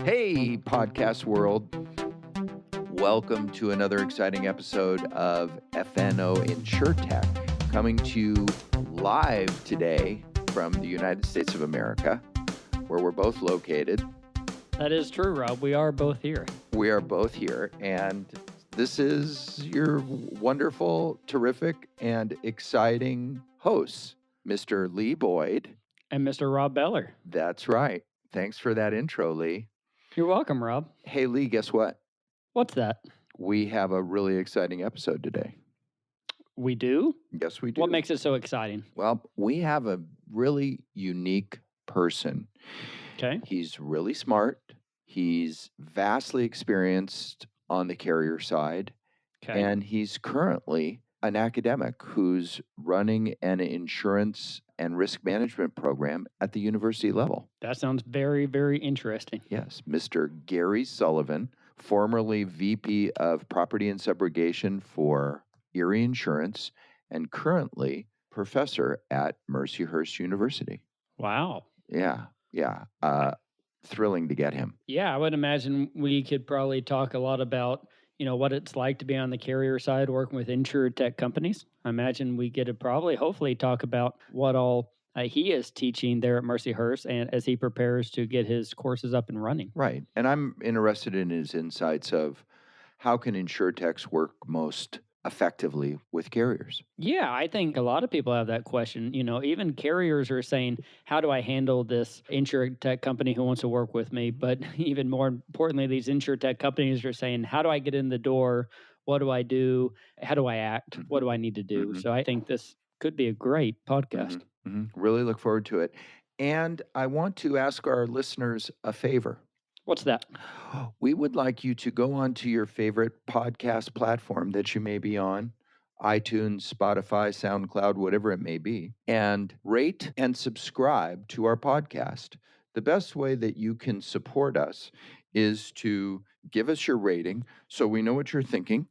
Hey, podcast world. Welcome to another exciting episode of FNO InsureTech, coming to you live today from the United States of America, where we're both located. That is true, Rob. We are both here. We are both here, and this is your wonderful, terrific, and exciting hosts, Mr. Lee Boyd. And Mr. Rob Beller. That's right. Thanks for that intro, Lee. You're welcome, Rob. Hey, Lee, guess what? What's that? We have a really exciting episode today. We do? Yes, we do. What makes it so exciting? Well, we have a really unique person. Okay. He's really smart. He's vastly experienced on the carrier side. Okay. And he's currently an academic who's running an insurance and risk management program at the university level. That sounds very, very interesting. Yes, Mr. Gary Sullivan, formerly VP of Property and Subrogation for Erie Insurance and currently professor at Mercyhurst University. Wow. Yeah. Thrilling to get him. Yeah, I would imagine we could probably talk a lot about, what it's like to be on the carrier side working with InsureTech companies. I imagine we get to hopefully talk about what all he is teaching there at Mercyhurst and as he prepares to get his courses up and running. Right. And I'm interested in his insights of how can InsureTechs work most effectively with carriers? Yeah, I think a lot of people have that question. Even carriers are saying, how do I handle this InsureTech company who wants to work with me? But even more importantly, these InsureTech companies are saying, how do I get in the door? What do I do? How do I act? What do I need to do? So I think this could be a great podcast. Really look forward to it. And I want to ask our listeners a favor. What's that? We would like you to go onto your favorite podcast platform that you may be on, iTunes, Spotify, SoundCloud, whatever it may be, and rate and subscribe to our podcast. The best way that you can support us is to give us your rating so we know what you're thinking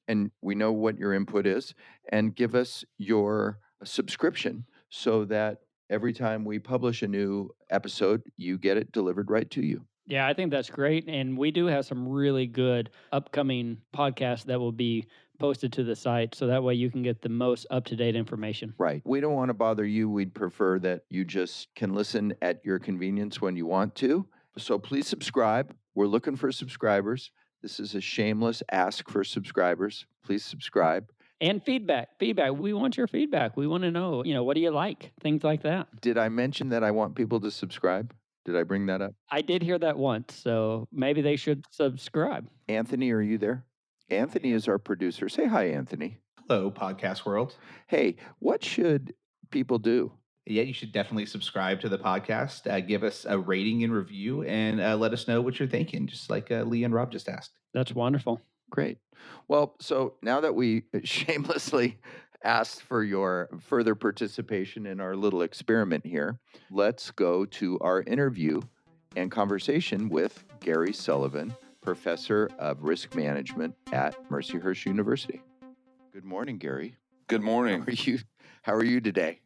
and we know what your input is, and give us your subscription so that every time we publish a new episode, you get it delivered right to you. Yeah, I think that's great. And we do have some really good upcoming podcasts that will be posted to the site. So that way you can get the most up-to-date information. Right. We don't want to bother you. We'd prefer that you just can listen at your convenience when you want to. So please subscribe. We're looking for subscribers. This is a shameless ask for subscribers. Please subscribe. And feedback. We want your feedback. We want to know, what do you like? Things like that. Did I mention that I want people to subscribe? Did I bring that up? I did hear that once, so maybe they should subscribe. Anthony, are you there? Anthony is our producer. Say hi, Anthony. Hello, podcast world. Hey, what should people do? Yeah, you should definitely subscribe to the podcast. Give us a rating and review, and let us know what you're thinking, just like Lee and Rob just asked. That's wonderful. Great. Well, so now that we shamelessly asked for your further participation in our little experiment here, let's go to our interview and conversation with Gary Sullivan, professor of risk management at Mercyhurst University. Good morning, Gary. Good morning. How are you today?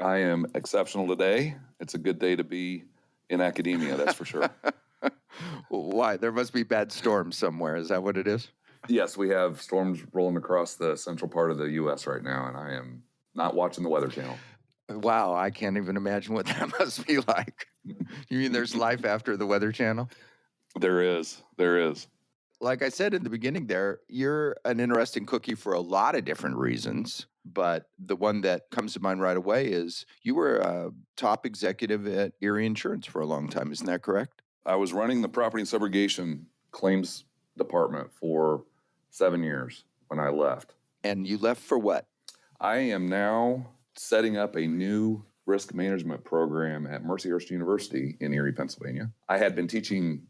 I am exceptional today. It's a good day to be in academia, that's for sure. Why? There must be bad storms somewhere. Is that what it is? Yes, we have storms rolling across the central part of the U.S. right now, and I am not watching the Weather Channel. Wow, I can't even imagine what that must be like. You mean there's life after the Weather Channel? There is. Like I said in the beginning there, you're an interesting cookie for a lot of different reasons, but the one that comes to mind right away is you were a top executive at Erie Insurance for a long time. Isn't that correct? I was running the Property and Subrogation Claims department for 7 years when I left. And you left for what? I am now setting up a new risk management program at Mercyhurst University in Erie, Pennsylvania. I had been teaching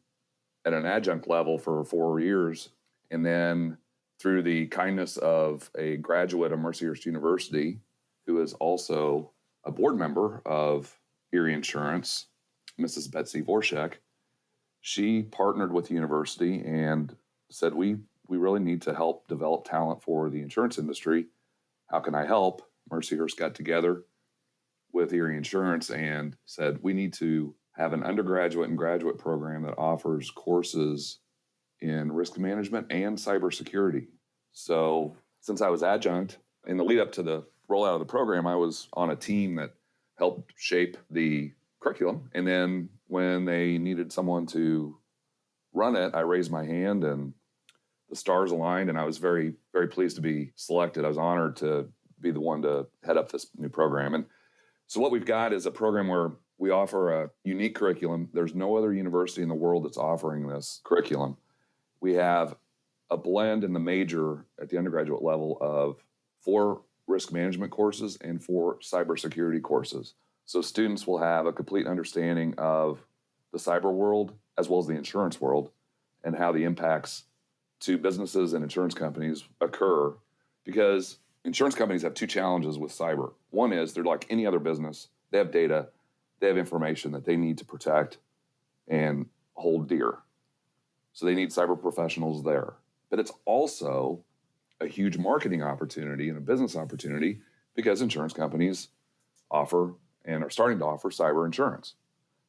at an adjunct level for 4 years, and then through the kindness of a graduate of Mercyhurst University, who is also a board member of Erie Insurance, Mrs. Betsy Vorshek, she partnered with the university and said, we really need to help develop talent for the insurance industry. How can I help? Mercyhurst got together with Erie Insurance and said, we need to have an undergraduate and graduate program that offers courses in risk management and cybersecurity. So since I was adjunct, in the lead up to the rollout of the program, I was on a team that helped shape the curriculum. And then when they needed someone to run it, I raised my hand and the stars aligned, and I was very, very pleased to be selected. I was honored to be the one to head up this new program. And so what we've got is a program where we offer a unique curriculum. There's no other university in the world that's offering this curriculum. We have a blend in the major at the undergraduate level of 4 risk management courses and 4 cybersecurity courses. So students will have a complete understanding of the cyber world as well as the insurance world and how the impacts to businesses and insurance companies occur, because insurance companies have 2 challenges with cyber. One is they're like any other business. They have data, they have information that they need to protect and hold dear. So they need cyber professionals there. But it's also a huge marketing opportunity and a business opportunity because insurance companies offer and are starting to offer cyber insurance.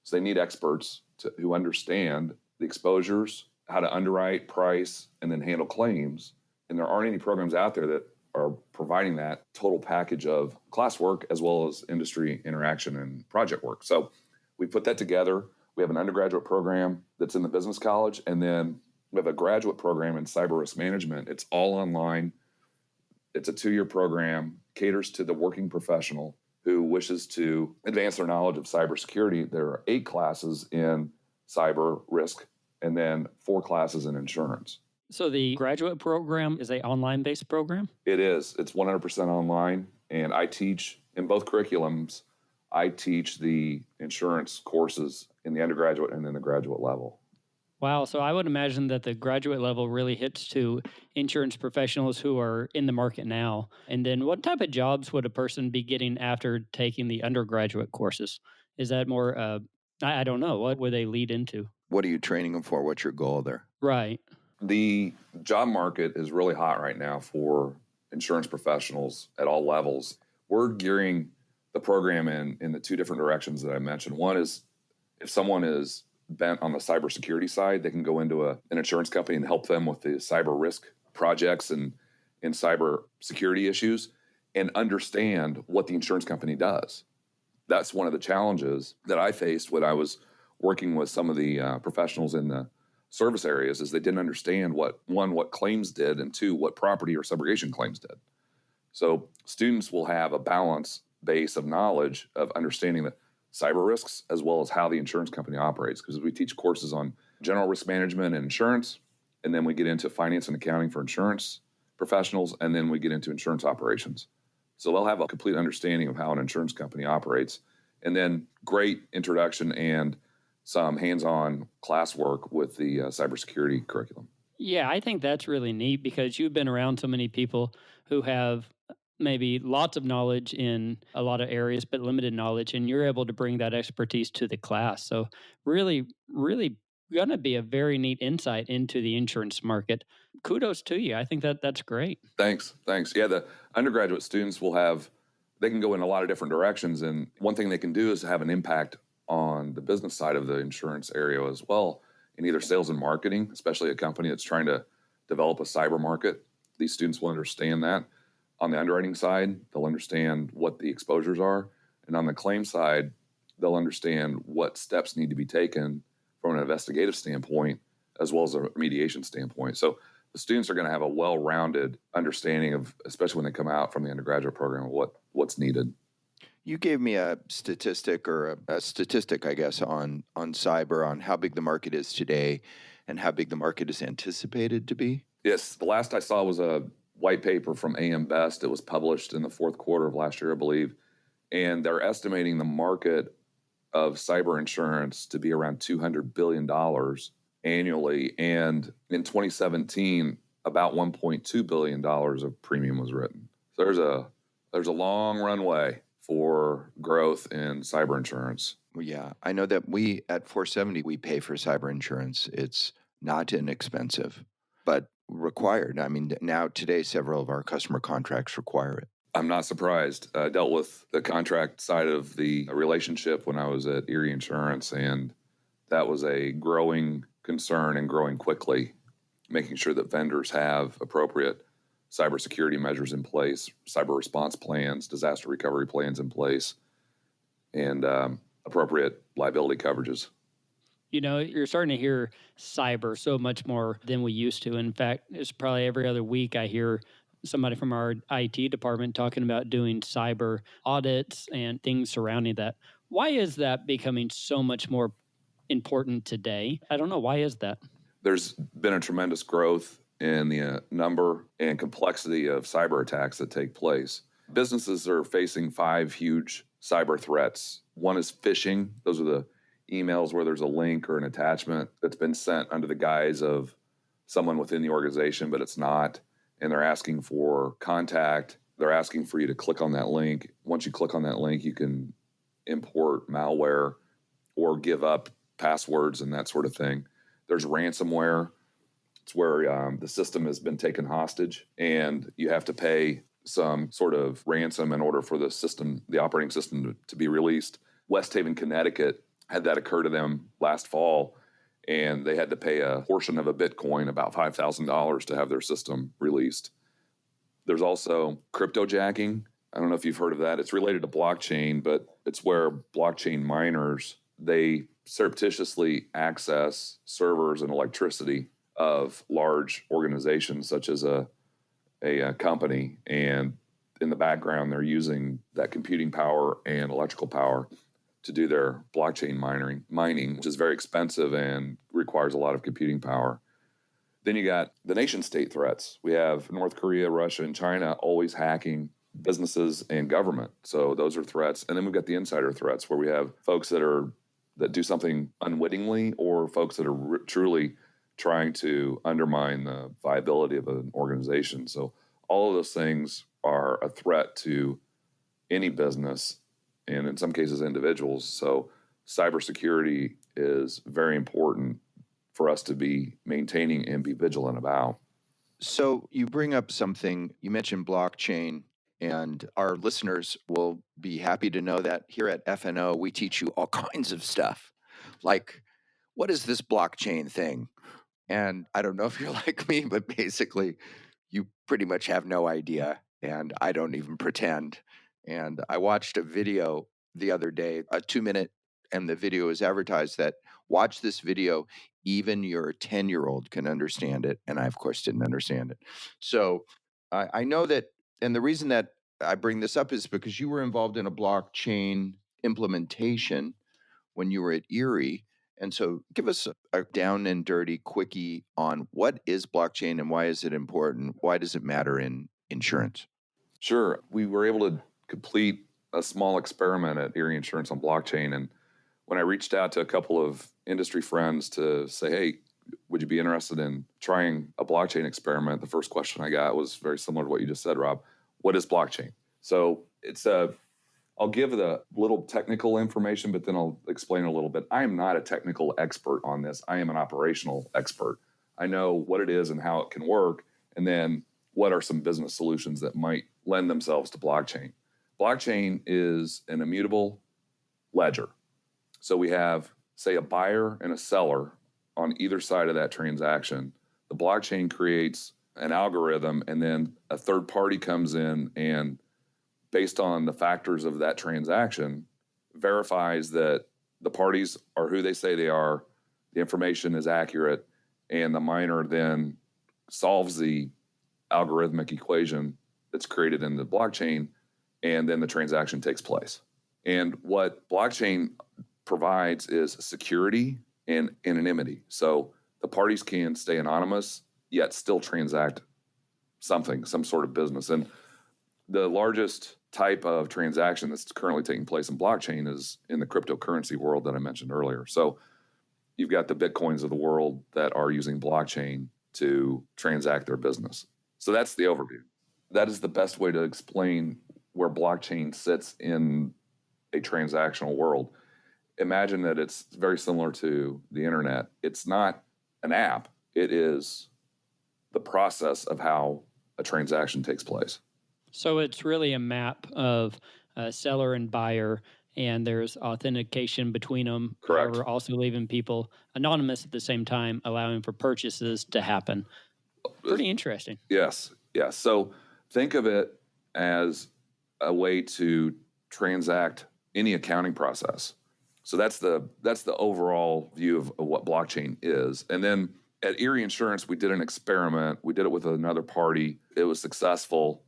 So they need experts who understand the exposures, how to underwrite, price, and then handle claims. And there aren't any programs out there that are providing that total package of classwork as well as industry interaction and project work. So we put that together. We have an undergraduate program that's in the business college, and then we have a graduate program in cyber risk management. It's all online. It's a 2-year program, caters to the working professional who wishes to advance their knowledge of cybersecurity. There are 8 classes in cyber risk and then 4 classes in insurance. So the graduate program is an online-based program? It is. It's 100% online, and I teach in both curriculums. I teach the insurance courses in the undergraduate and then the graduate level. Wow. So I would imagine that the graduate level really hits to insurance professionals who are in the market now. And then what type of jobs would a person be getting after taking the undergraduate courses? Is that more, I don't know. What would they lead into? What are you training them for? What's your goal there? Right. The job market is really hot right now for insurance professionals at all levels. We're gearing the program in the 2 different directions that I mentioned. One is if someone is bent on the cybersecurity side, they can go into an insurance company and help them with the cyber risk projects and cyber security issues and understand what the insurance company does. That's one of the challenges that I faced when I was working with some of the professionals in the service areas, is they didn't understand what claims did, and 2, what property or subrogation claims did. So students will have a balance base of knowledge of understanding the cyber risks as well as how the insurance company operates, because we teach courses on general risk management and insurance, and then we get into finance and accounting for insurance professionals, and then we get into insurance operations. So they'll have a complete understanding of how an insurance company operates, and then great introduction and some hands-on classwork with the cybersecurity curriculum. Yeah, I think that's really neat because you've been around so many people who have maybe lots of knowledge in a lot of areas, but limited knowledge, and you're able to bring that expertise to the class. So really, really going to be a very neat insight into the insurance market. Kudos to you. I think that's great. Thanks. Yeah, the undergraduate students they can go in a lot of different directions, and one thing they can do is have an impact on the business side of the insurance area as well, in either sales and marketing, especially a company that's trying to develop a cyber market. These students will understand that. On the underwriting side, they'll understand what the exposures are. And on the claim side, they'll understand what steps need to be taken from an investigative standpoint as well as a remediation standpoint. So the students are going to have a well-rounded understanding of, especially when they come out from the undergraduate program, what's needed. You gave me a statistic I guess, on cyber, on how big the market is today and how big the market is anticipated to be. Yes, the last I saw was a white paper from AM Best. It was published in the 4th quarter of last year, I believe, and they're estimating the market of cyber insurance to be around $200 billion annually, and in 2017, about $1.2 billion of premium was written. So there's a long runway for growth in cyber insurance. Well, yeah, I know that we at 470, we pay for cyber insurance. It's not inexpensive, but required. I mean, now today, several of our customer contracts require it. I'm not surprised. I dealt with the contract side of the relationship when I was at Erie Insurance, and that was a growing concern and growing quickly, making sure that vendors have appropriate cybersecurity measures in place, cyber response plans, disaster recovery plans in place, and appropriate liability coverages. You know, you're starting to hear cyber so much more than we used to. In fact, it's probably every other week I hear somebody from our IT department talking about doing cyber audits and things surrounding that. Why is that becoming so much more important today? I don't know. Why is that? There's been a tremendous growth in the number and complexity of cyber attacks that take place. Businesses are facing 5 huge cyber threats. One is phishing. Those are the emails where there's a link or an attachment that's been sent under the guise of someone within the organization, but it's not. And they're asking for contact. They're asking for you to click on that link. Once you click on that link, you can import malware or give up passwords and that sort of thing. There's ransomware. It's where the system has been taken hostage and you have to pay some sort of ransom in order for the system, the operating system, to be released. West Haven, Connecticut had that occur to them last fall, and they had to pay a portion of a Bitcoin, about $5,000, to have their system released. There's also cryptojacking. I don't know if you've heard of that. It's related to blockchain, but it's where blockchain miners, they surreptitiously access servers and electricity of large organizations such as a company, and in the background they're using that computing power and electrical power to do their blockchain mining, which is very expensive and requires a lot of computing power. Then you got the nation-state threats. We have North Korea, Russia, and China always hacking businesses and government. So those are threats. And then we've got the insider threats, where we have folks that do something unwittingly, or folks that are truly trying to undermine the viability of an organization. So all of those things are a threat to any business, and in some cases individuals. So cybersecurity is very important for us to be maintaining and be vigilant about. So you bring up something, you mentioned blockchain, and our listeners will be happy to know that here at FNO, we teach you all kinds of stuff. Like, what is this blockchain thing? And I don't know if you're like me, but basically, you pretty much have no idea, and I don't even pretend. And I watched a video the other day, a 2-minute, and the video is advertised that watch this video, even your 10-year-old can understand it. And I, of course, didn't understand it. So I know that, and the reason that I bring this up is because you were involved in a blockchain implementation when you were at Erie. And so give us a down and dirty quickie on what is blockchain and why is it important? Why does it matter in insurance? Sure. We were able to complete a small experiment at Erie Insurance on blockchain. And when I reached out to a couple of industry friends to say, hey, would you be interested in trying a blockchain experiment? The first question I got was very similar to what you just said, Rob. What is blockchain? So I'll give the little technical information, but then I'll explain a little bit. I am not a technical expert on this. I am an operational expert. I know what it is and how it can work, and then what are some business solutions that might lend themselves to blockchain. Blockchain is an immutable ledger. So we have, say, a buyer and a seller on either side of that transaction. The blockchain creates an algorithm, and then a third party comes in and, based on the factors of that transaction, verifies that the parties are who they say they are, the information is accurate, and the miner then solves the algorithmic equation that's created in the blockchain, and then the transaction takes place. And what blockchain provides is security and anonymity. So the parties can stay anonymous, yet still transact something, some sort of business. And the largest type of transaction that's currently taking place in blockchain is in the cryptocurrency world that I mentioned earlier. So you've got the Bitcoins of the world that are using blockchain to transact their business. So that's the overview. That is the best way to explain where blockchain sits in a transactional world. Imagine that it's very similar to the internet. It's not an app. It is the process of how a transaction takes place. So it's really a map of seller and buyer, and there's authentication between them. Correct. However, also leaving people anonymous at the same time, allowing for purchases to happen. Pretty interesting. Yes. Yes. So think of it as a way to transact any accounting process. So that's the overall view of what blockchain is. And then at Erie Insurance, we did an experiment. We did it with another party. It was successful,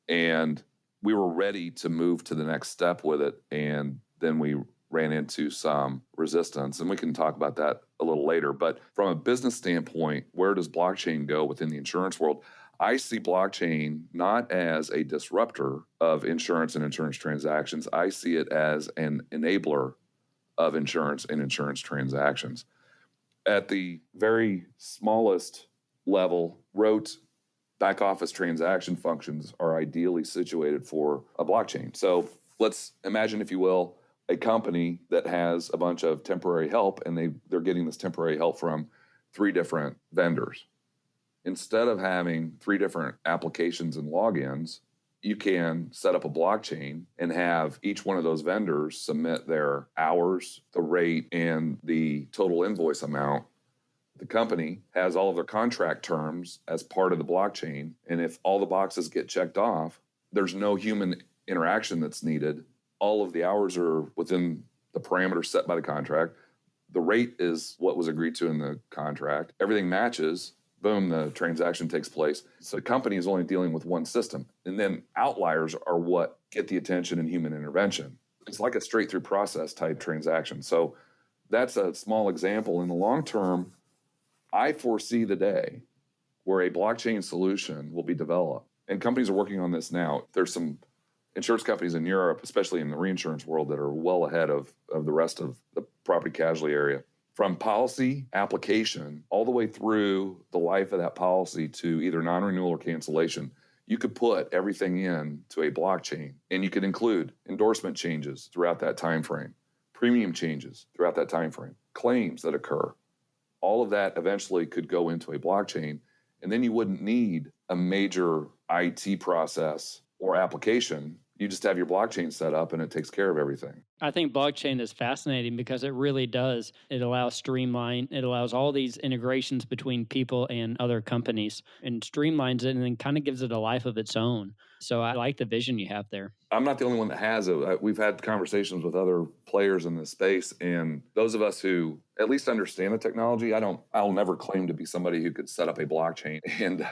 and we were ready to move to the next step with it. And then we ran into some resistance, and we can talk about that a little later. But from a business standpoint, where does blockchain go within the insurance world? I see blockchain not as a disruptor of insurance and insurance transactions. I see it as an enabler of insurance and insurance transactions. At the very smallest level, rote back office transaction functions are ideally situated for a blockchain. So let's imagine, if you will, a company that has a bunch of temporary help, and they're getting this temporary help from 3 different vendors. Instead of having 3 different applications and logins, you can set up a blockchain and have each one of those vendors submit their hours, the rate, and the total invoice amount. The company has all of their contract terms as part of the blockchain, and if all the boxes get checked off, there's no human interaction that's needed. All of the hours are within the parameters set by the contract. The rate is what was agreed to in the contract. Everything matches. Boom, the transaction takes place. So the company is only dealing with one system. And then outliers are what get the attention and human intervention. It's like a straight through process type transaction. So that's a small example. In the long term, I foresee the day where a blockchain solution will be developed. And companies are working on this now. There's some insurance companies in Europe, especially in the reinsurance world, that are well ahead of the rest of the property casualty area. From policy application all the way through the life of that policy to either non-renewal or cancellation, you could put everything in to a blockchain, and you could include endorsement changes throughout that time frame, premium changes throughout that time frame, claims that occur. All of that eventually could go into a blockchain, and then you wouldn't need a major IT process or application. You just have your blockchain set up and it takes care of everything. I think blockchain is fascinating because it really does. It allows streamline. It allows all these integrations between people and other companies, and streamlines it and then kind of gives it a life of its own. So I like the vision you have there. I'm not the only one that has it. We've had conversations with other players in this space, and those of us who at least understand the technology, I'll never claim to be somebody who could set up a blockchain and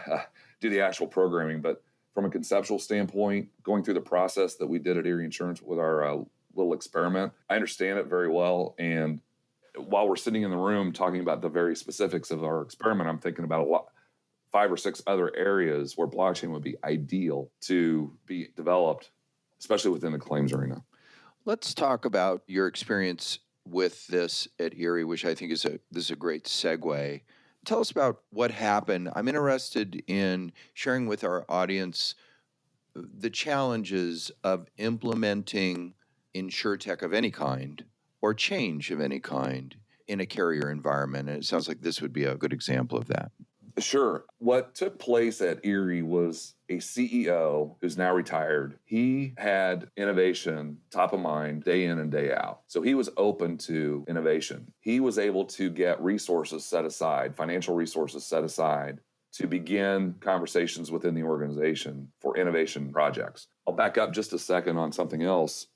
do the actual programming, but from a conceptual standpoint, going through the process that we did at Erie Insurance with our little experiment, I understand it very well. And while we're sitting in the room talking about the very specifics of our experiment, I'm thinking about 5 or 6 other areas where blockchain would be ideal to be developed, especially within the claims arena. Let's talk about your experience with this at Erie, which I think is a great segue. Tell us about what happened. I'm interested in sharing with our audience the challenges of implementing InsureTech of any kind or change of any kind in a carrier environment. And it sounds like this would be a good example of that. Sure. What took place at Erie was a CEO who's now retired. He had innovation top of mind day in and day out. So he was open to innovation. He was able to get resources set aside, financial resources set aside, to begin conversations within the organization for innovation projects. I'll back up just a second on something else.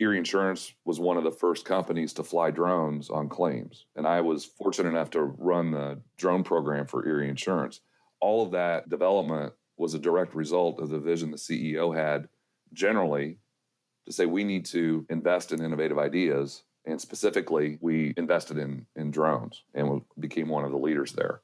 Erie Insurance was one of the first companies to fly drones on claims, and I was fortunate enough to run the drone program for Erie Insurance. All of that development was a direct result of the vision the CEO had generally to say we need to invest in innovative ideas, and specifically we invested in drones and became one of the leaders there.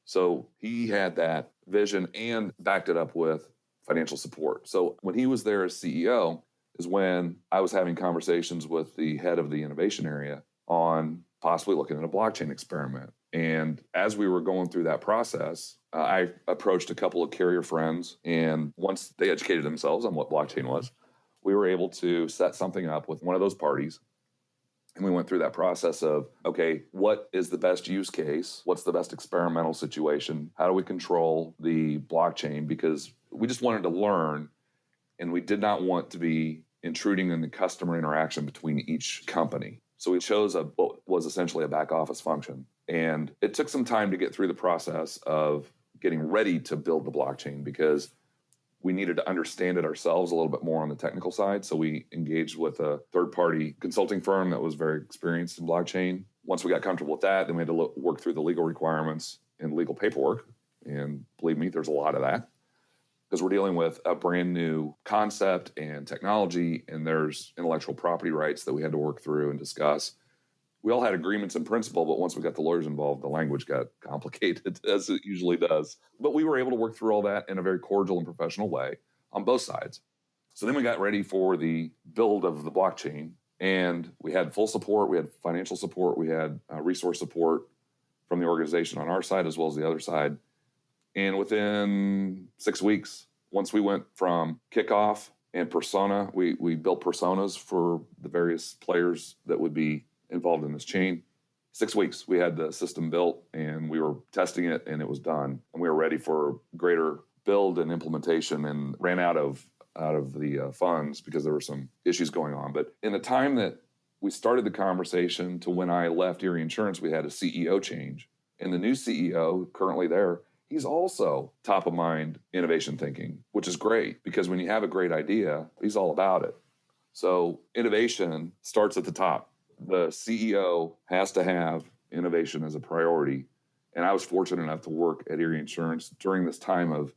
So he had that vision and backed it up with financial support. So when he was there as CEO is when I was having conversations with the head of the innovation area on possibly looking at a blockchain experiment. And as we were going through that process, I approached a couple of carrier friends, and once they educated themselves on what blockchain was, we were able to set something up with one of those parties. And we went through that process of, okay, what is the best use case? What's the best experimental situation? How do we control the blockchain? Because we just wanted to learn And we did not want to be intruding in the customer interaction between each company. So we chose what was essentially a back office function. And it took some time to get through the process of getting ready to build the blockchain because we needed to understand it ourselves a little bit more on the technical side. So we engaged with a third-party consulting firm that was very experienced in blockchain. Once we got comfortable with that, then we had to work through the legal requirements and legal paperwork. And believe me, there's a lot of that because we're dealing with a brand new concept and technology, and there's intellectual property rights that we had to work through and discuss. We all had agreements in principle, but once we got the lawyers involved, the language got complicated, as it usually does. But we were able to work through all that in a very cordial and professional way on both sides. So then we got ready for the build of the blockchain, and we had full support. We had financial support. We had resource support from the organization on our side as well as the other side. And within 6 weeks, once we went from kickoff and persona, we built personas for the various players that would be involved in this chain. 6 weeks, we had the system built and we were testing it and it was done. And we were ready for greater build and implementation and ran out of the funds because there were some issues going on. But in the time that we started the conversation to when I left Erie Insurance, we had a CEO change. And the new CEO currently there, he's also top of mind innovation thinking, which is great because when you have a great idea, he's all about it. So innovation starts at the top. The CEO has to have innovation as a priority. And I was fortunate enough to work at Erie Insurance during this time of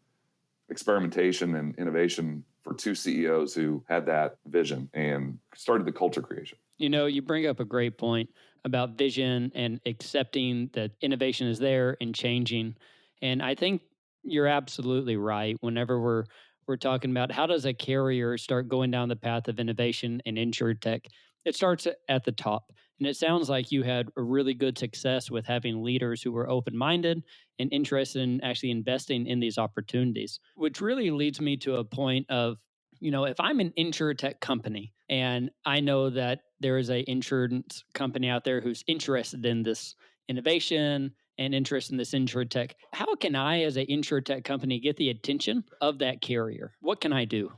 experimentation and innovation for two CEOs who had that vision and started the culture creation. You know, you bring up a great point about vision and accepting that innovation is there and changing. And I think you're absolutely right. Whenever we're talking about how does a carrier start going down the path of innovation and InsureTech, it starts at the top. And it sounds like you had a really good success with having leaders who were open-minded and interested in actually investing in these opportunities, which really leads me to a point of, you know, if I'm an InsureTech company and I know that there is an insurance company out there who's interested in this innovation and interested in this InsureTech, how can I, as an InsureTech company, get the attention of that carrier? What can I do?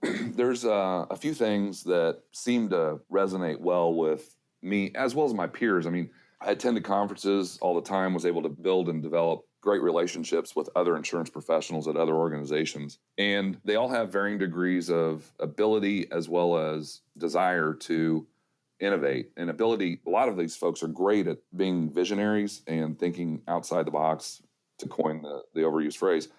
There's a few things that seem to resonate well with me as well as my peers. I mean, I attended conferences all the time, was able to build and develop great relationships with other insurance professionals at other organizations. And they all have varying degrees of ability as well as desire to innovate. And ability, a lot of these folks are great at being visionaries and thinking outside the box, to coin the overused phrase.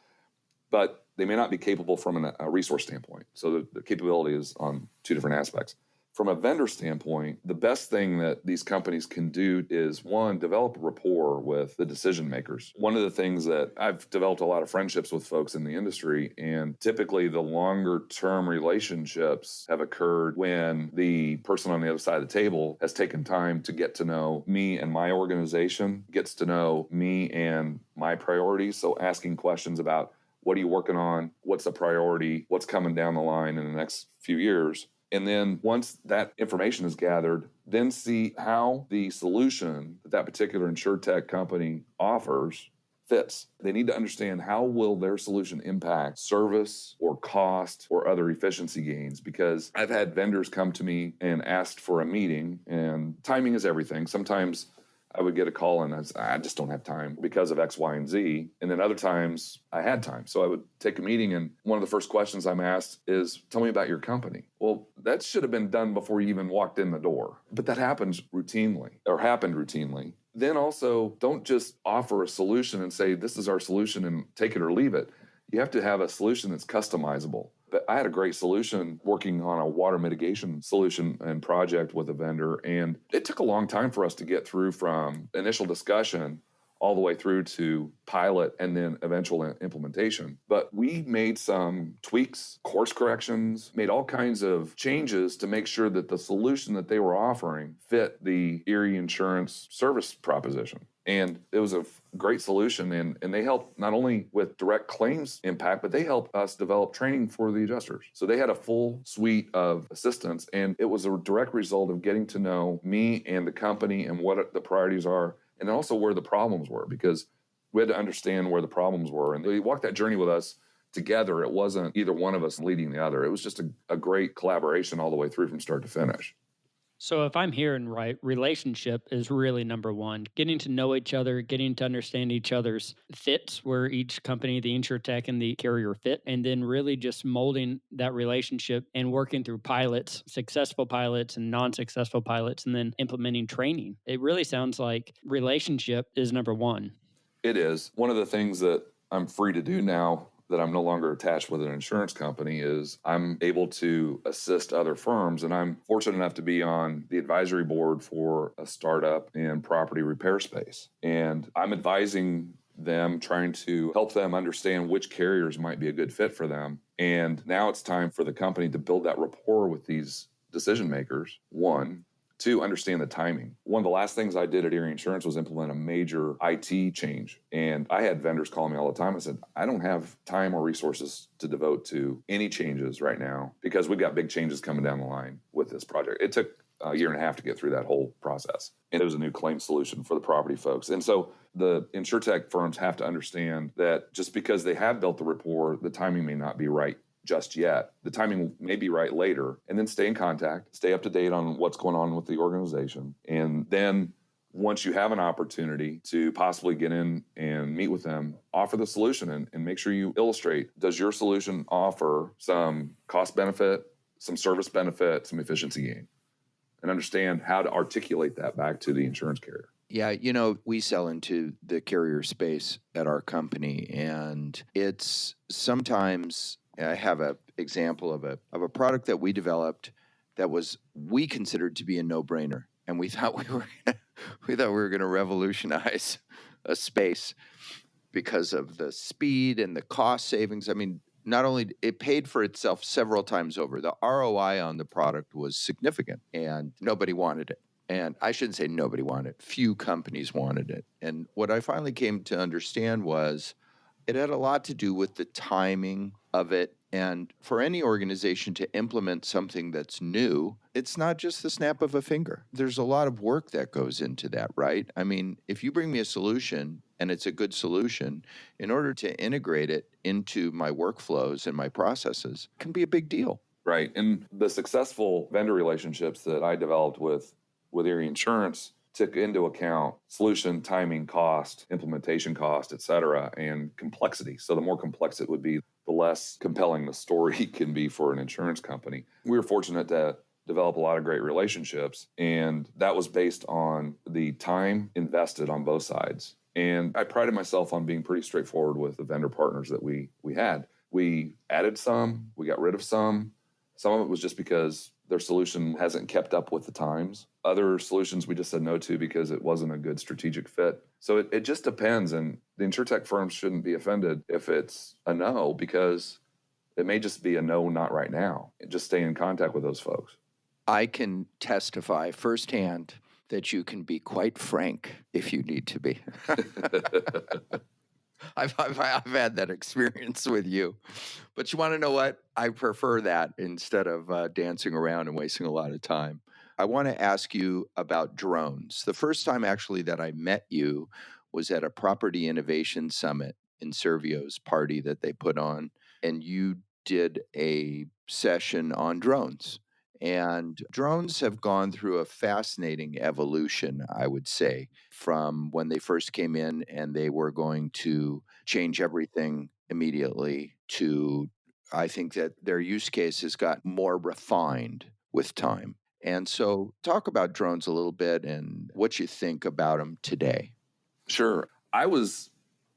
But they may not be capable from a resource standpoint. So the capability is on two different aspects. From a vendor standpoint, the best thing that these companies can do is, one, develop rapport with the decision makers. One of the things that I've developed a lot of friendships with folks in the industry, and typically the longer term relationships have occurred when the person on the other side of the table has taken time to get to know me and my organization, gets to know me and my priorities. So asking questions about, what are you working on? What's the priority? What's coming down the line in the next few years? And then once that information is gathered, then see how the solution that particular InsureTech company offers fits. They need to understand how will their solution impact service or cost or other efficiency gains, because I've had vendors come to me and asked for a meeting, and timing is everything. Sometimes I would get a call and I just don't have time because of X, Y, and Z. And then other times I had time. So I would take a meeting, and one of the first questions I'm asked is, tell me about your company. Well, that should have been done before you even walked in the door. But that happened routinely. Then also, don't just offer a solution and say, this is our solution and take it or leave it. You have to have a solution that's customizable. But I had a great solution working on a water mitigation solution and project with a vendor. And it took a long time for us to get through from initial discussion all the way through to pilot and then eventual implementation. But we made some tweaks, course corrections, made all kinds of changes to make sure that the solution that they were offering fit the Erie Insurance service proposition. And it was a great solution. And they helped not only with direct claims impact, but they helped us develop training for the adjusters. So they had a full suite of assistance. And it was a direct result of getting to know me and the company and what the priorities are, and also where the problems were, because we had to understand where the problems were. And they walked that journey with us together. It wasn't either one of us leading the other. It was just a great collaboration all the way through from start to finish. So if I'm hearing right, relationship is really number one. Getting to know each other, getting to understand each other's fits, where each company, the InsureTech and the carrier fit, and then really just molding that relationship and working through pilots, successful pilots and non-successful pilots, and then implementing training. It really sounds like relationship is number one. It is. One of the things that I'm free to do now that I'm no longer attached with an insurance company is I'm able to assist other firms. And I'm fortunate enough to be on the advisory board for a startup in property repair space. And I'm advising them, trying to help them understand which carriers might be a good fit for them. And now it's time for the company to build that rapport with these decision makers. One. Two, understand the timing. One of the last things I did at Erie Insurance was implement a major IT change. And I had vendors calling me all the time. I said, I don't have time or resources to devote to any changes right now because we've got big changes coming down the line with this project. It took a year and a half to get through that whole process. And it was a new claim solution for the property folks. And so the InsureTech firms have to understand that just because they have built the rapport, the timing may not be right just yet. The timing may be right later, and then stay in contact, stay up to date on what's going on with the organization. And then once you have an opportunity to possibly get in and meet with them, offer the solution and make sure you illustrate, does your solution offer some cost benefit, some service benefit, some efficiency gain? And understand how to articulate that back to the insurance carrier. Yeah, we sell into the carrier space at our company, and it's sometimes I have an example of a product that we developed that we considered to be a no-brainer, and we thought we were going to revolutionize a space because of the speed and the cost savings. I mean, not only it paid for itself several times over. The ROI on the product was significant, and nobody wanted it. And I shouldn't say nobody wanted it. Few companies wanted it. And what I finally came to understand was it had a lot to do with the timing of it. And for any organization to implement something that's new, it's not just the snap of a finger. There's a lot of work that goes into that, right? I mean, if you bring me a solution and it's a good solution, in order to integrate it into my workflows and my processes, it can be a big deal. Right. And the successful vendor relationships that I developed with Erie Insurance took into account solution, timing, cost, implementation cost, et cetera, and complexity. So the more complex it would be, the less compelling the story can be for an insurance company. We were fortunate to develop a lot of great relationships, and that was based on the time invested on both sides. And I prided myself on being pretty straightforward with the vendor partners that we had. We added some, we got rid of some. Some of it was just because their solution hasn't kept up with the times. Other solutions we just said no to because it wasn't a good strategic fit. So it just depends. And the InsureTech firms shouldn't be offended if it's a no, because it may just be a no, not right now. Just stay in contact with those folks. I can testify firsthand that you can be quite frank if you need to be. I've had that experience with you. But you want to know what? I prefer that instead of dancing around and wasting a lot of time. I want to ask you about drones. The first time actually that I met you was at a Property Innovation Summit in Servio's party that they put on, and you did a session on drones. And drones have gone through a fascinating evolution, I would say, from when they first came in and they were going to change everything immediately to, I think that their use case has got more refined with time. And so talk about drones a little bit and what you think about them today. Sure. I was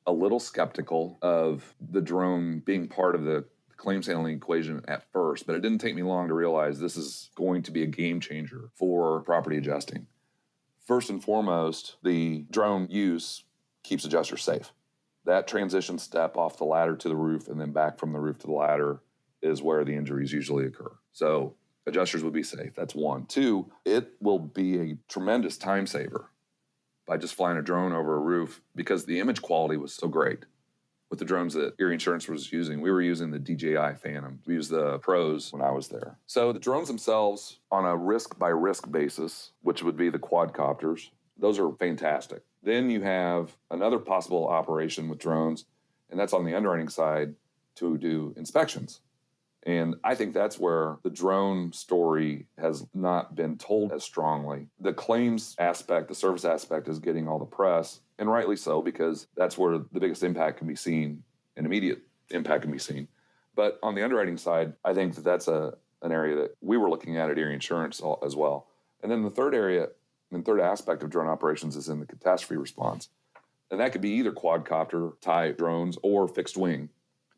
a little skeptical of the drone being part of the claims handling equation at first, but it didn't take me long to realize this is going to be a game changer for property adjusting. First and foremost, the drone use keeps adjusters safe. That transition step off the ladder to the roof and then back from the roof to the ladder is where the injuries usually occur. So adjusters would be safe. That's one. Two, it will be a tremendous time saver by just flying a drone over a roof because the image quality was so great. With the drones that Erie Insurance was using, we were using the DJI Phantom. We used the Pros when I was there. So the drones themselves, on a risk-by-risk basis, which would be the quadcopters, those are fantastic. Then you have another possible operation with drones, and that's on the underwriting side, to do inspections. And I think that's where the drone story has not been told as strongly. The claims aspect, the service aspect is getting all the press, and rightly so, because that's where the biggest impact can be seen, an immediate impact can be seen. But on the underwriting side, I think that's an area that we were looking at Erie Insurance as well. And then the third aspect of drone operations is in the catastrophe response. And that could be either quadcopter type drones or fixed wing.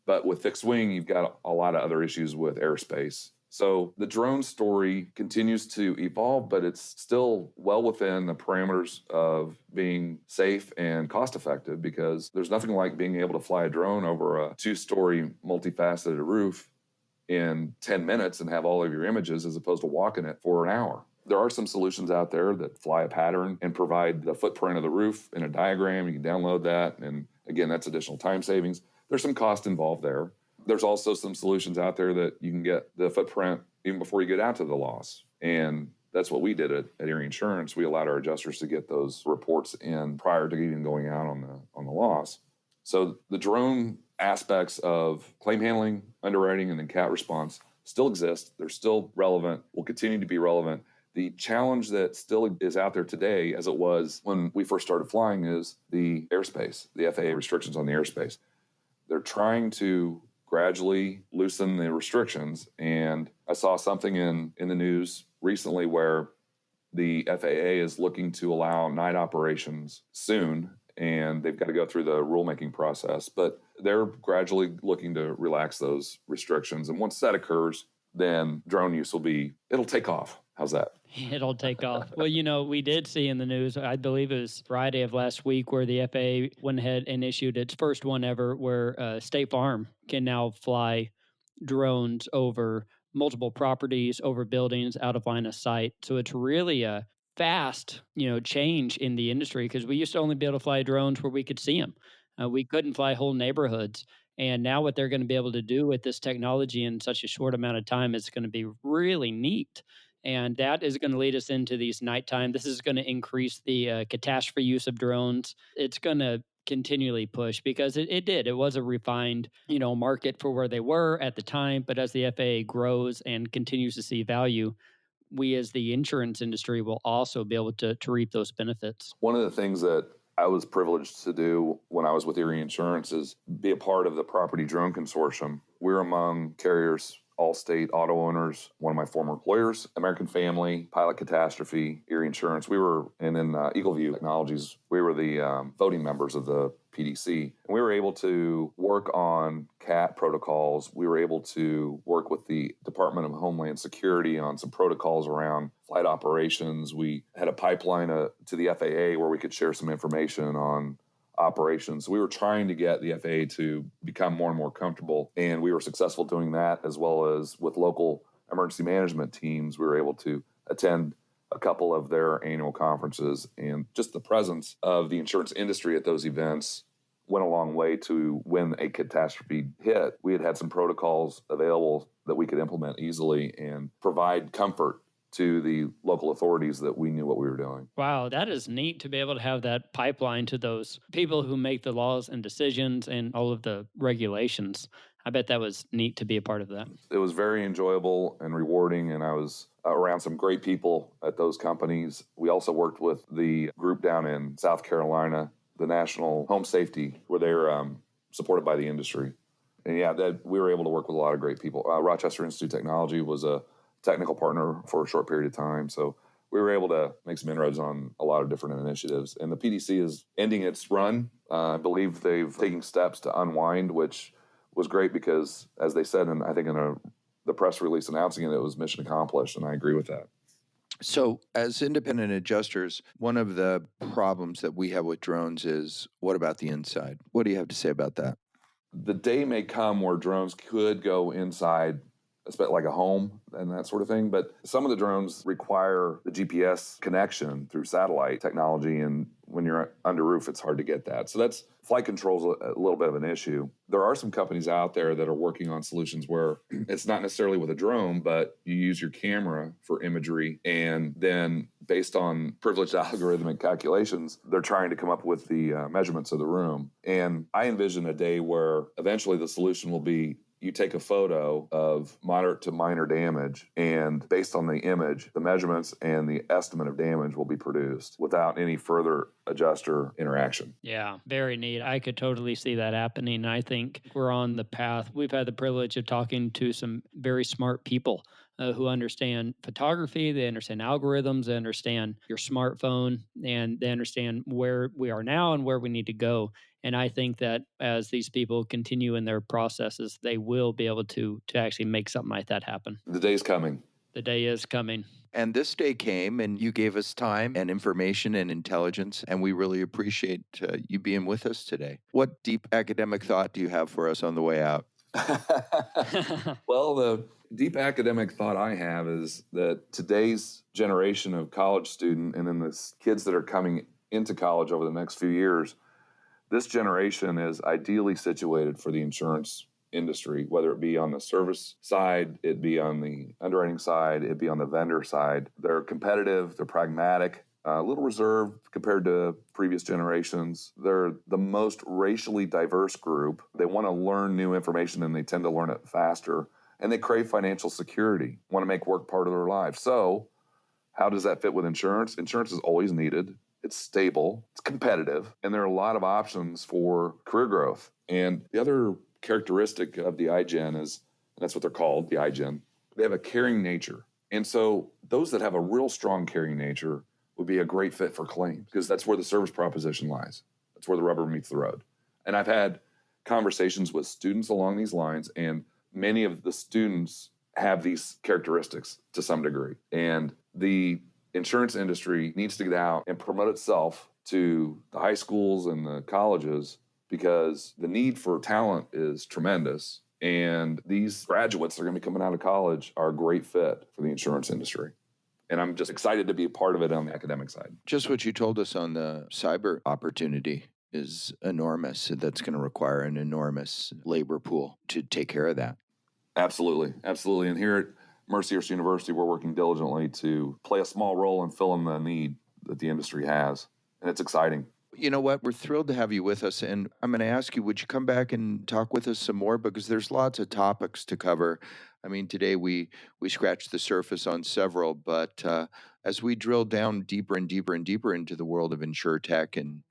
But with fixed wing, you've got a lot of other issues with airspace. So the drone story continues to evolve, but it's still well within the parameters of being safe and cost effective, because there's nothing like being able to fly a drone over a 2-story multifaceted roof in 10 minutes and have all of your images as opposed to walking it for an hour. There are some solutions out there that fly a pattern and provide the footprint of the roof in a diagram. You can download that. And again, that's additional time savings. There's some cost involved there. There's also some solutions out there that you can get the footprint even before you get out to the loss. And that's what we did at Erie Insurance. We allowed our adjusters to get those reports in prior to even going out on the loss. So the drone aspects of claim handling, underwriting, and then CAT response still exist. They're still relevant, will continue to be relevant. The challenge that still is out there today, as it was when we first started flying, is the airspace, the FAA restrictions on the airspace. They're trying to gradually loosen the restrictions. And I saw something in the news recently where the FAA is looking to allow night operations soon, and they've got to go through the rulemaking process. But they're gradually looking to relax those restrictions. And once that occurs, then drone use it'll take off. How's that? It'll take off. Well, we did see in the news, I believe it was Friday of last week, where the FAA went ahead and issued its first one ever, where State Farm can now fly drones over multiple properties, over buildings, out of line of sight. So it's really a fast, change in the industry, because we used to only be able to fly drones where we could see them. We couldn't fly whole neighborhoods. And now what they're going to be able to do with this technology in such a short amount of time is going to be really neat. And that is going to lead us into these nighttime. This is going to increase the catastrophe use of drones. It's going to continually push, because it did. It was a refined, market for where they were at the time. But as the FAA grows and continues to see value, we as the insurance industry will also be able to reap those benefits. One of the things that I was privileged to do when I was with Erie Insurance is be a part of the Property Drone Consortium. We're among carriers, Allstate, auto owners, one of my former employers, American Family, Pilot Catastrophe, Erie Insurance. And then Eagle View Technologies, we were the voting members of the PDC. And we were able to work on CAT protocols. We were able to work with the Department of Homeland Security on some protocols around flight operations. We had a pipeline to the FAA where we could share some information on operations. We were trying to get the FAA to become more and more comfortable, and we were successful doing that, as well as with local emergency management teams. We were able to attend a couple of their annual conferences, and just the presence of the insurance industry at those events went a long way to when a catastrophe hit. We had some protocols available that we could implement easily and provide comfort to the local authorities that we knew what we were doing. Wow, that is neat to be able to have that pipeline to those people who make the laws and decisions and all of the regulations. I bet that was neat to be a part of that. It was very enjoyable and rewarding, and I was around some great people at those companies. We also worked with the group down in South Carolina, the National Home Safety, where they're supported by the industry. And we were able to work with a lot of great people. Rochester Institute of Technology was a technical partner for a short period of time. So we were able to make some inroads on a lot of different initiatives. And the PDC is ending its run. I believe they've taken steps to unwind, which was great because, as they said, and I think in the press release announcing it, it was mission accomplished. And I agree with that. So as independent adjusters, one of the problems that we have with drones is, what about the inside? What do you have to say about that? The day may come where drones could go inside especially like a home and that sort of thing. But some of the drones require the GPS connection through satellite technology, and when you're under roof, it's hard to get that. So that's flight control's a little bit of an issue. There are some companies out there that are working on solutions where it's not necessarily with a drone, but you use your camera for imagery, and then based on privileged algorithmic calculations, they're trying to come up with the measurements of the room. And I envision a day where eventually the solution will be you take a photo of moderate to minor damage, and based on the image, the measurements and the estimate of damage will be produced without any further adjuster interaction. Yeah, very neat. I could totally see that happening. I think we're on the path. We've had the privilege of talking to some very smart people who understand photography, they understand algorithms, they understand your smartphone, and they understand where we are now and where we need to go. And I think that as these people continue in their processes, they will be able to actually make something like that happen. The day's coming. The day is coming. And this day came, and you gave us time and information and intelligence, and we really appreciate you being with us today. What deep academic thought do you have for us on the way out? Well, the deep academic thought I have is that today's generation of college student, and then the kids that are coming into college over the next few years, this generation is ideally situated for the insurance industry, whether it be on the service side, it be on the underwriting side, it be on the vendor side. They're competitive, they're pragmatic, a little reserved compared to previous generations. They're the most racially diverse group. They want to learn new information, and they tend to learn it faster. And they crave financial security, want to make work part of their life. So how does that fit with insurance? Insurance is always needed. It's stable, it's competitive, and there are a lot of options for career growth. And the other characteristic of the iGen is, and that's what they're called, the iGen, they have a caring nature. And so those that have a real strong caring nature would be a great fit for claims, because that's where the service proposition lies. That's where the rubber meets the road. And I've had conversations with students along these lines, and many of the students have these characteristics to some degree. And the insurance industry needs to get out and promote itself to the high schools and the colleges, because the need for talent is tremendous. And these graduates that are going to be coming out of college are a great fit for the insurance industry. And I'm just excited to be a part of it on the academic side. Just what you told us on the cyber opportunity is enormous. That's going to require an enormous labor pool to take care of that. Absolutely. Absolutely. And here at Mercyhurst University, we're working diligently to play a small role in filling the need that the industry has. And it's exciting. You know what? We're thrilled to have you with us. And I'm going to ask you, would you come back and talk with us some more? Because there's lots of topics to cover. I mean, today we scratched the surface on several, but as we drill down deeper and deeper and deeper into the world of InsureTech and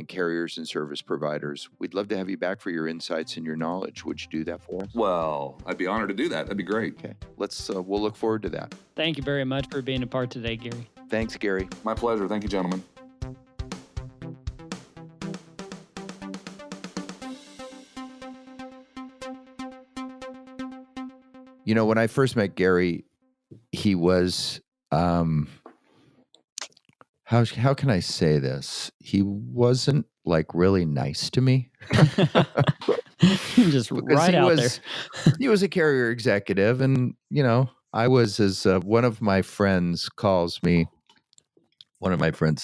carriers and service providers, we'd love to have you back for your insights and your knowledge. Would you do that for us? Well, I'd be honored to do that. That'd be great. Okay. We'll look forward to that. Thank you very much for being a part today, Gary. Thanks, Gary. My pleasure. Thank you, gentlemen. You know, when I first met Gary, he was, how can I say this? He wasn't like really nice to me. Just right out there. He was a carrier executive, and, you know, I was, as one of my friends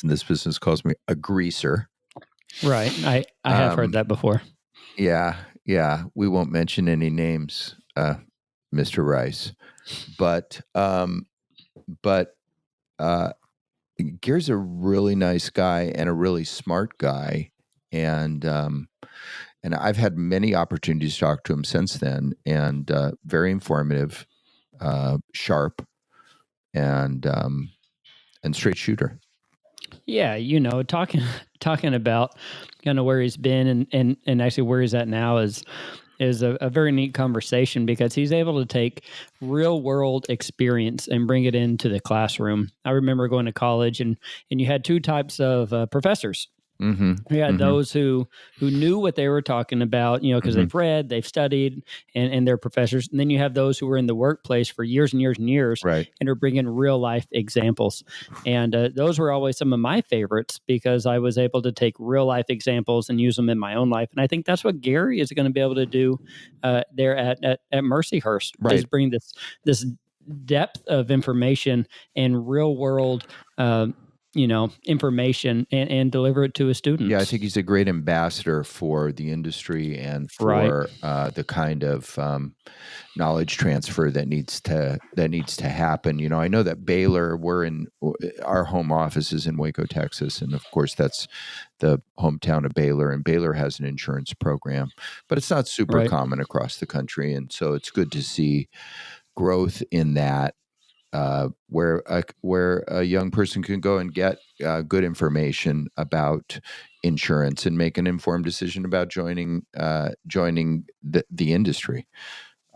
in this business calls me a greaser. Right. I have heard that before. Yeah. We won't mention any names, Mr. Rice, but Gary's a really nice guy and a really smart guy, and I've had many opportunities to talk to him since then, and very informative, sharp, and straight shooter. Yeah, you know, talking about kind of where he's been and actually where he's at now is a very neat conversation, because he's able to take real world experience and bring it into the classroom. I remember going to college and you had two types of professors. We had those who knew what they were talking about, because they've read, they've studied, and they're professors. And then you have those who were in the workplace for years and years and years, Right. and are bringing real life examples. And those were always some of my favorites because I was able to take real life examples and use them in my own life. And I think that's what Gary is going to be able to do there at Mercyhurst, is bring this depth of information and real world information and deliver it to his students. Yeah, I think he's a great ambassador for the industry and for the kind of knowledge transfer that needs to happen. I know that Baylor, our home office is in Waco, Texas, and of course that's the hometown of Baylor, and Baylor has an insurance program, but it's not super common across the country, and so it's good to see growth in that. Where a young person can go and get good information about insurance and make an informed decision about joining the industry.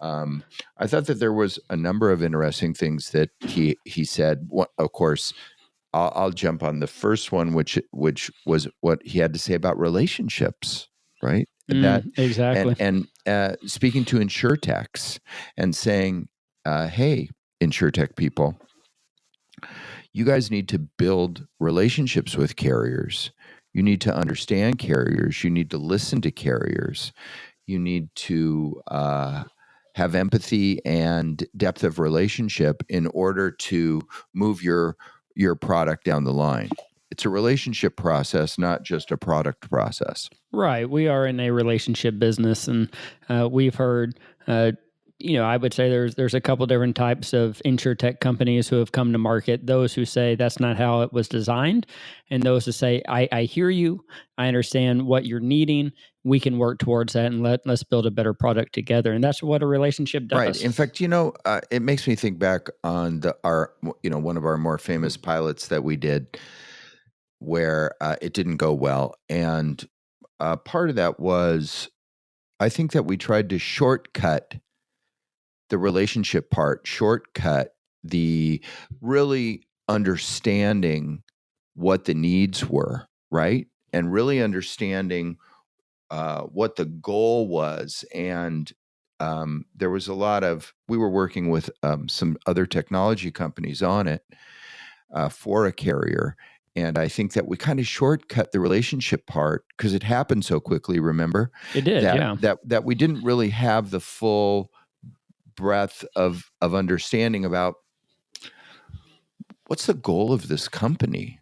I thought that there was a number of interesting things that he said. Of course, I'll jump on the first one, which was what he had to say about relationships, right? Exactly. And speaking to InsureTechs and saying, hey, InsureTech people, you guys need to build relationships with carriers. You need to understand carriers. You need to listen to carriers. You need to have empathy and depth of relationship in order to move your product down the line. It's a relationship process, not just a product process. Right. We are in a relationship business, and we've heard I would say there's a couple different types of InsureTech companies who have come to market. Those who say that's not how it was designed, and those who say, I hear you, I understand what you're needing, we can work towards that, and let's build a better product together. And that's what a relationship does. Right. In fact, it makes me think back on one of our more famous pilots that we did, where it didn't go well, and part of that was, I think that we tried to shortcut the relationship part, shortcut the really understanding what the needs were, right? And really understanding what the goal was. And there was we were working with some other technology companies on it for a carrier. And I think that we kind of shortcut the relationship part because it happened so quickly, remember? It did, that we didn't really have the full breadth of understanding about what's the goal of this company,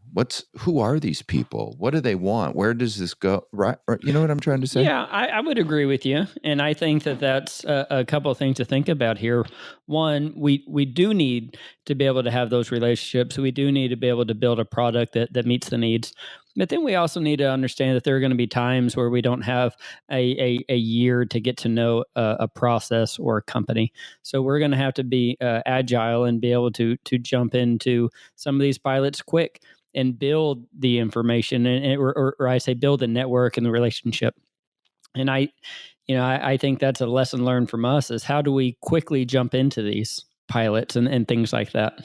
who are these people, what do they want, where does this go, right? You know what I'm trying to say? Yeah, I would agree with you, and I think that's a couple of things to think about here. One, we do need to be able to have those relationships. We do need to be able to build a product that meets the needs. But then we also need to understand that there are going to be times where we don't have a year to get to know a process or a company. So we're going to have to be agile and be able to jump into some of these pilots quick and build the information, or I say build the network and the relationship. And I think that's a lesson learned from us, is how do we quickly jump into these pilots and things like that.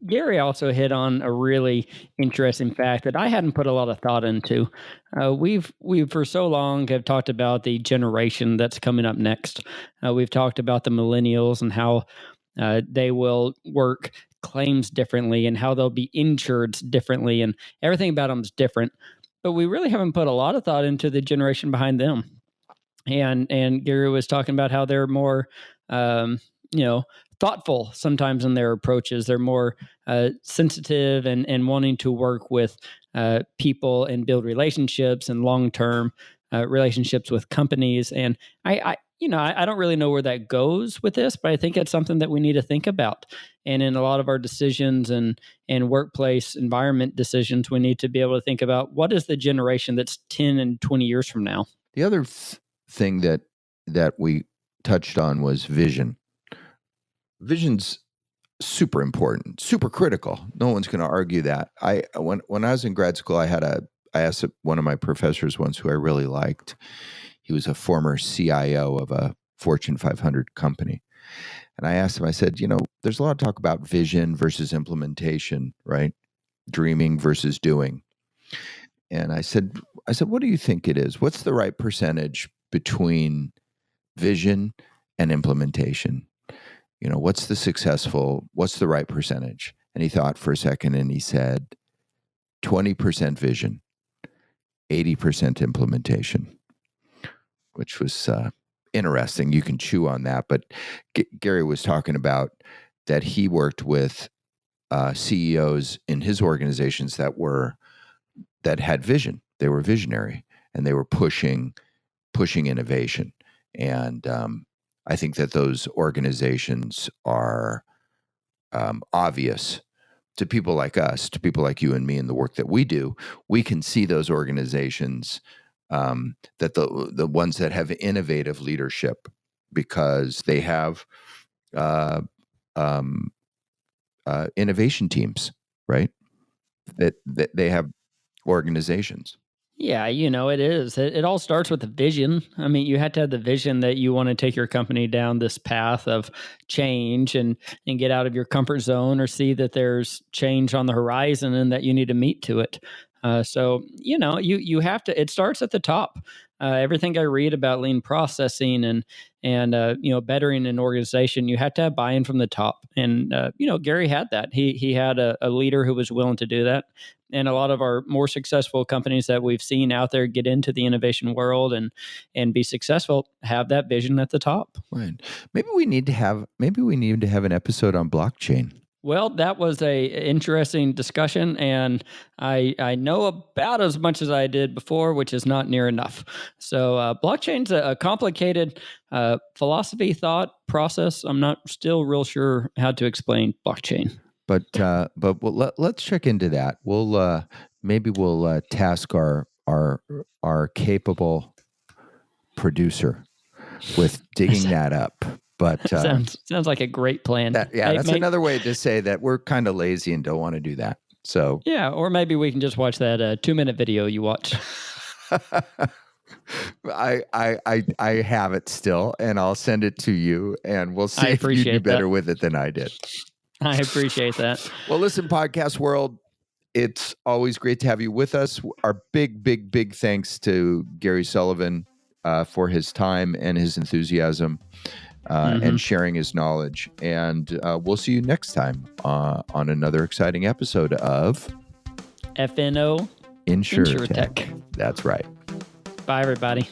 Gary also hit on a really interesting fact that I hadn't put a lot of thought into. We've for so long have talked about the generation that's coming up next. We've talked about the millennials and how they will work claims differently and how they'll be insured differently, and everything about them is different. But we really haven't put a lot of thought into the generation behind them. And Gary was talking about how they're more, thoughtful sometimes in their approaches. They're more sensitive and wanting to work with people and build relationships and long-term relationships with companies. And I don't really know where that goes with this, but I think it's something that we need to think about. And in a lot of our decisions and workplace environment decisions, we need to be able to think about what is the generation that's 10 and 20 years from now. The other thing that we touched on was vision. Vision's super important, super critical. No one's going to argue that. When I was in grad school, I asked one of my professors once, who I really liked. He was a former CIO of a Fortune 500 company. And I asked him, I said, there's a lot of talk about vision versus implementation, right? Dreaming versus doing. And I said, what do you think it is? What's the right percentage between vision and implementation? What's the right percentage? And he thought for a second and he said, 20% vision, 80% implementation, which was interesting. You can chew on that. But Gary was talking about that he worked with CEOs in his organizations that had vision. They were visionary and they were pushing innovation. And I think that those organizations are obvious to people like us, to people like you and me, and the work that we do. We can see those organizations, that the ones that have innovative leadership, because they have innovation teams, right? That they have organizations. Yeah, it is. It all starts with the vision. I mean, you have to have the vision that you want to take your company down this path of change and get out of your comfort zone, or see that there's change on the horizon and that you need to meet to it. So, you have to, it starts at the top. Everything I read about lean processing and bettering an organization, you have to have buy-in from the top. And, Gary had that. He had a leader who was willing to do that. And a lot of our more successful companies that we've seen out there get into the innovation world and be successful have that vision at the top. Right. Maybe we need to have an episode on blockchain. Well, that was a interesting discussion, and I know about as much as I did before, which is not near enough. So blockchain's a complicated philosophy, thought process. I'm not still real sure how to explain blockchain. But let's check into that. We'll task our capable producer with digging that up. But sounds like a great plan. That's another way to say that we're kind of lazy and don't want to do that. So yeah, or maybe we can just watch that 2-minute video you watch. I have it still, and I'll send it to you, and we'll see if you do better with it than I did. I appreciate that. Well, listen, podcast world, it's always great to have you with us. Our big thanks to Gary Sullivan for his time and his enthusiasm and sharing his knowledge. And we'll see you next time on another exciting episode of FNO InsureTech. That's right. Bye, everybody.